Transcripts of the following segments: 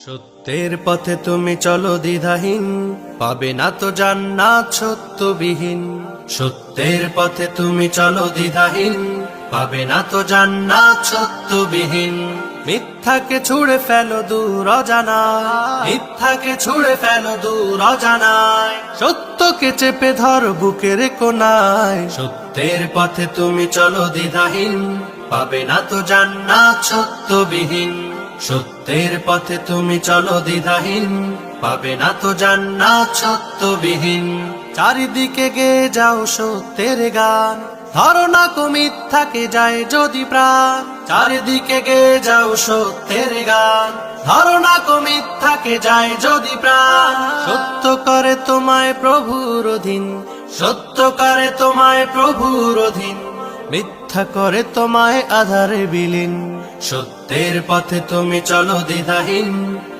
সত্যের পথে তুমি চলো দ্বিধাহীন, পাবে না তো জান্নাত সত্যবিহীন। সত্যের পথে তুমি চলো দ্বিধাহীন, পাবে না তো জান্নাত সত্যবিহীন। মিথ্যাকে ছুঁড়ে ফেলো দূর অজানায়, মিথ্যাকে ছুঁড়ে ফেলো দূর অজানায়। সত্যকে চেপে ধর বুকের কোনায়। সত্যের পথে তুমি চলো দ্বিধাহীন, পাবে না তো জান্নাত সত্যবিহীন। সত্যের পথে তুমি চলো দ্বিধাহীন, পাবে না তো জান্নাত সত্যবিহীন। চারিদিকে গেয়ে যাও সত্যের গান, ধরো না কো মিথ্যাকে যায় যদি প্রাণ। চারিদিকে গেয়ে যাও সত্যের গান, ধরো না কো মিথ্যাকে যায় যদি প্রাণ। সত্য করে তোমায় প্রভুর অধীন, সত্য করে তোমায় প্রভুর অধীন। মিথ্যা করে তোমায় আধারে বিলীন। সত্যের পথে তুমি চলো দ্বিধাহীন,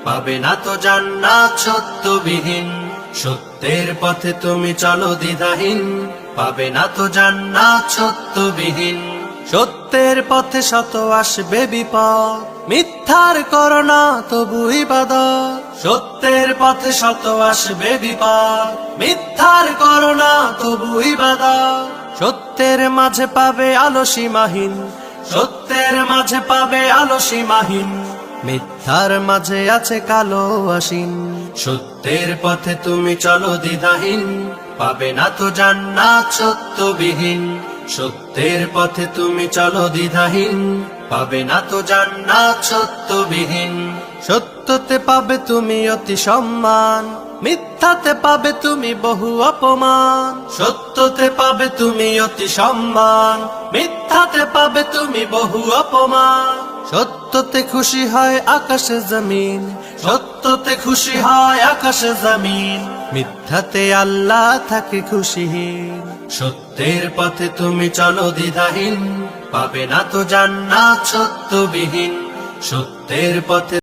পাবে না তো জান্নাত সত্যবিহীন। সত্যের পথে তুমি চলো দ্বিধাহীন, পাবে না তো জান্নাত সত্যবিহীন। সত্যের পথে শত আসবে বিপদ, মিথ্যার করো না তবু ইবাদত। সত্যের পথে শত আসবে বিপদ, মিথ্যার করো না তবু ইবাদত। সত্যের মাঝে পাবে আলো সীমাহীন, সত্যের মাঝে পাবে আলো সীমাহীন। মিথ্যার মাঝে আছে কালো আসীন। সত্যের পথে তুমি চলো দ্বিধাহীন, পাবে না তো জান্নাত সত্যবিহীন। সত্যের পথে তুমি চলো দ্বিধাহীন, পাবে না তো জান্নাত সত্যবিহীন। সত্যতে পাবে তুমি অতি সম্মান, মিথ্যাতে পাবে তুমি বহু অপমান। সত্যতে পাবে তুমি অতি সম্মান, মিথ্যাতে পাবে তুমি বহু অপমান। সত্যতে খুশি হয় আকাশে জমিন, সত্যতে খুশি হয় আকাশে জমিন। মিথ্যাতে আল্লাহ থাকে খুশিহীন। সত্যের পথে তুমি চলো দ্বিধাহীন, পাবে না তো জান্নাত সত্যবিহীন। সত্যের পথে